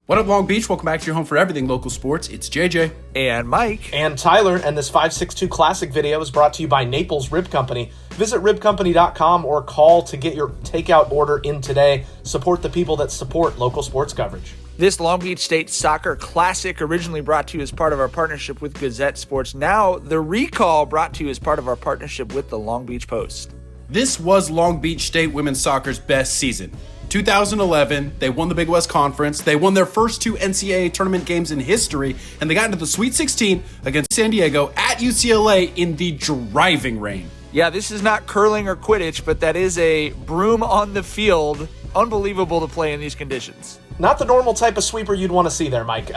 What up, Long Beach? Welcome back to your home for everything local sports. It's JJ. And Mike. And Tyler. And this 562 Classic video is brought to you by Naples Rib Company. Visit ribcompany.com or call to get your takeout order in today. Support the people that support local sports coverage. This Long Beach State Soccer Classic, originally brought to you as part of our partnership with Gazette Sports. Now, the recall brought to you as part of our partnership with the Long Beach Post. This was Long Beach State women's soccer's best season. 2011, they won the Big West Conference, they won their first two NCAA tournament games in history, and they got into the Sweet 16 against San Diego at UCLA in the driving rain. Yeah, this is not curling or Quidditch, but that is a broom on the field. Unbelievable to play in these conditions. Not the normal type of sweeper you'd want to see there, Mike.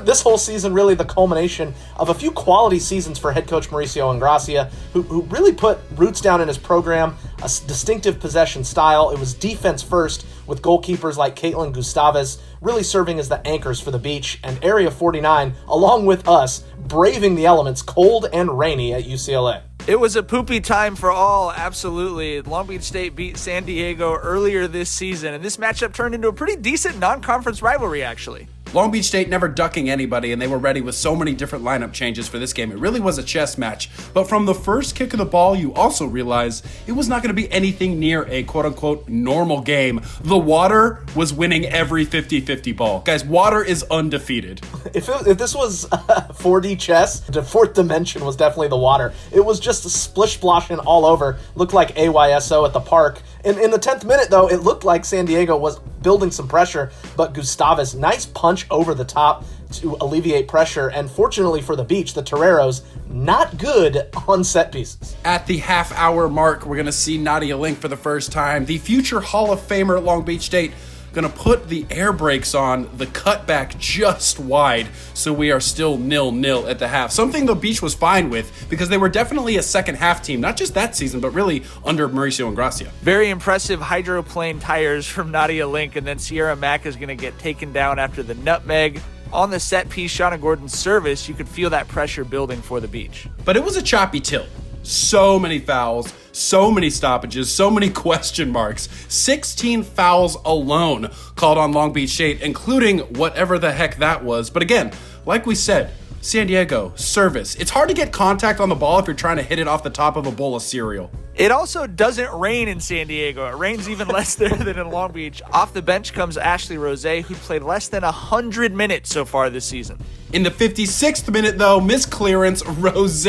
This whole season really the culmination of a few quality seasons for head coach Mauricio Ingracia, who really put roots down in his program, a distinctive possession style. It was defense first, with goalkeepers like Caitlin Gustavez really serving as the anchors for the beach, and Area 49, along with us, braving the elements cold and rainy at UCLA. It was a poopy time for all, absolutely. Long Beach State beat San Diego earlier this season, and this matchup turned into a pretty decent non-conference rivalry, actually. Long Beach State never ducking anybody, and they were ready with so many different lineup changes for this game. It really was a chess match. But from the first kick of the ball, you also realize it was not going to be anything near a quote-unquote normal game. The water was winning every 50-50 ball. Guys, water is undefeated. If this was 4D chess, the fourth dimension was definitely the water. It was just splish-splashing all over. Looked like AYSO at the park. In the 10th minute, though, it looked like San Diego was building some pressure, but Gustavez, nice punch over the top to alleviate pressure, and fortunately for the beach, the Toreros, not good on set pieces. At the half-hour mark, we're going to see Nadia Link for the first time. The future Hall of Famer at Long Beach State going to put the air brakes on the cutback just wide, so we are still 0-0 at the half. Something the Beach was fine with, because they were definitely a second half team, not just that season, but really under Mauricio Ingracia. Very impressive hydroplane tires from Nadia Link, and then Sierra Mack is going to get taken down after the nutmeg. On the set piece, Shauna Gordon's service, you could feel that pressure building for the Beach. But it was a choppy tilt. So many fouls, so many stoppages, so many question marks. 16 fouls alone called on Long Beach State, including whatever the heck that was. But again, like we said, San Diego, service. It's hard to get contact on the ball if you're trying to hit it off the top of a bowl of cereal. It also doesn't rain in San Diego. It rains even less there than in Long Beach. Off the bench comes Ashley Rose, who played less than 100 minutes so far this season. In the 56th minute, though, misclearance, Rose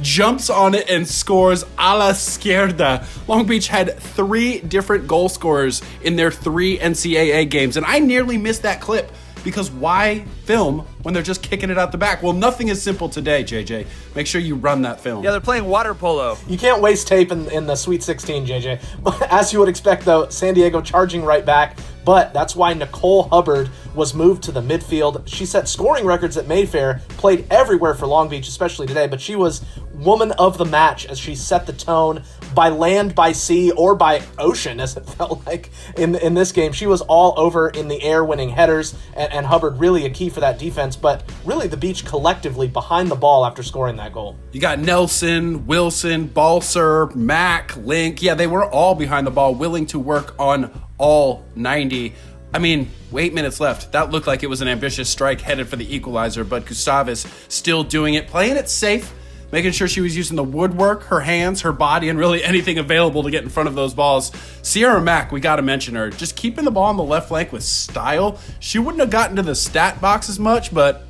jumps on it and scores a la izquierda. Long Beach had 3 different goal scorers in their 3 NCAA games, and I nearly missed that clip. Because why film when they're just kicking it out the back? Well, nothing is simple today, JJ. Make sure you run that film. Yeah, they're playing water polo. You can't waste tape in the Sweet 16, JJ. But as you would expect, though, San Diego charging right back. But that's why Nicole Hubbard was moved to the midfield. She set scoring records at Mayfair, played everywhere for Long Beach, especially today, but she was woman of the match as she set the tone by land, by sea, or by ocean, as it felt like in this game. She was all over in the air, winning headers, and Hubbard really a key for that defense, but really the Beach collectively behind the ball after scoring that goal. You got Nelson, Wilson, Balser, Mack, Link. Yeah, they were all behind the ball, willing to work on all 90. I mean, 8 minutes left. That looked like it was an ambitious strike headed for the equalizer, but Gustavez still doing it, playing it safe, making sure she was using the woodwork, her hands, her body, and really anything available to get in front of those balls. Sierra Mack, we got to mention her. Just keeping the ball on the left flank with style. She wouldn't have gotten to the stat box as much, but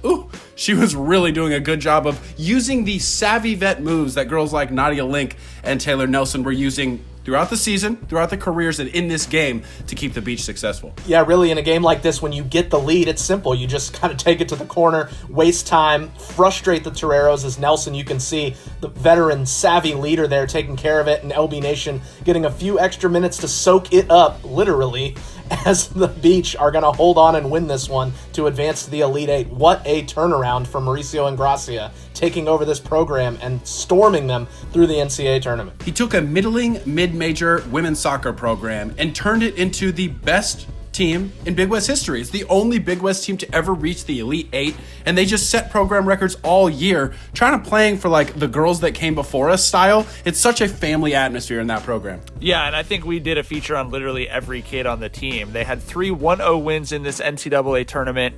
she was really doing a good job of using the savvy vet moves that girls like Nadia Link and Taylor Nelson were using throughout the season, throughout the careers, and in this game to keep the Beach successful. Yeah, really, in a game like this, when you get the lead, it's simple. You just kind of take it to the corner, waste time, frustrate the Toreros. As Nelson, you can see the veteran, savvy leader there taking care of it, and LB Nation getting a few extra minutes to soak it up, literally, as the Beach are going to hold on and win this one to advance to the Elite Eight. What a turnaround for Mauricio Ingracia, taking over this program and storming them through the NCAA tournament. He took a middling, mid-major women's soccer program and turned it into the best team in Big West history. It's the only Big West team to ever reach the Elite Eight, and they just set program records all year, trying to playing for like the girls that came before us style. It's such a family atmosphere in that program. Yeah, and I think we did a feature on literally every kid on the team. They had 3 1-0 wins in this NCAA tournament.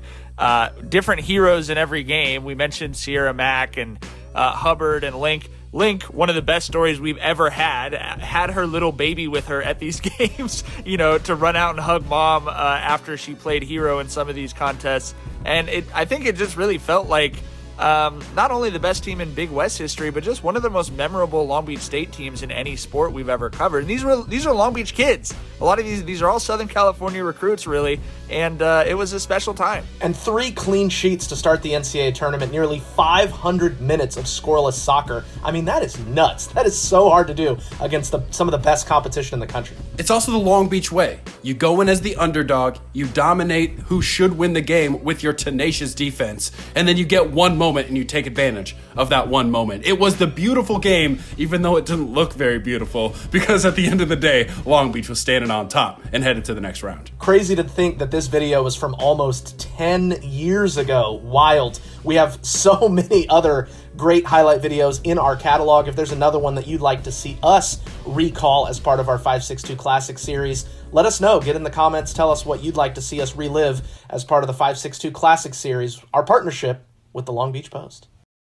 Different heroes in every game. We mentioned Sierra Mack and Hubbard and Link. Link, one of the best stories we've ever had her little baby with her at these games, to run out and hug mom after she played hero in some of these contests. And I think it just really felt like not only the best team in Big West history, but just one of the most memorable Long Beach State teams in any sport we've ever covered. And these are Long Beach kids. A lot of these are all Southern California recruits, really, and it was a special time. And 3 clean sheets to start the NCAA tournament, nearly 500 minutes of scoreless soccer. I mean, that is nuts. That is so hard to do against some of the best competition in the country. It's also the Long Beach way. You go in as the underdog, you dominate who should win the game with your tenacious defense, and then you get one moment and you take advantage of that one moment. It was the beautiful game, even though it didn't look very beautiful, because at the end of the day, Long Beach was standing on top and headed to the next round. Crazy to think that this video was from almost 10 years ago. Wild. We have so many other great highlight videos in our catalog. If there's another one that you'd like to see us recall as part of our 562 Classic series, let us know. Get in the comments. Tell us what you'd like to see us relive as part of the 562 Classic series, our partnership with the Long Beach Post.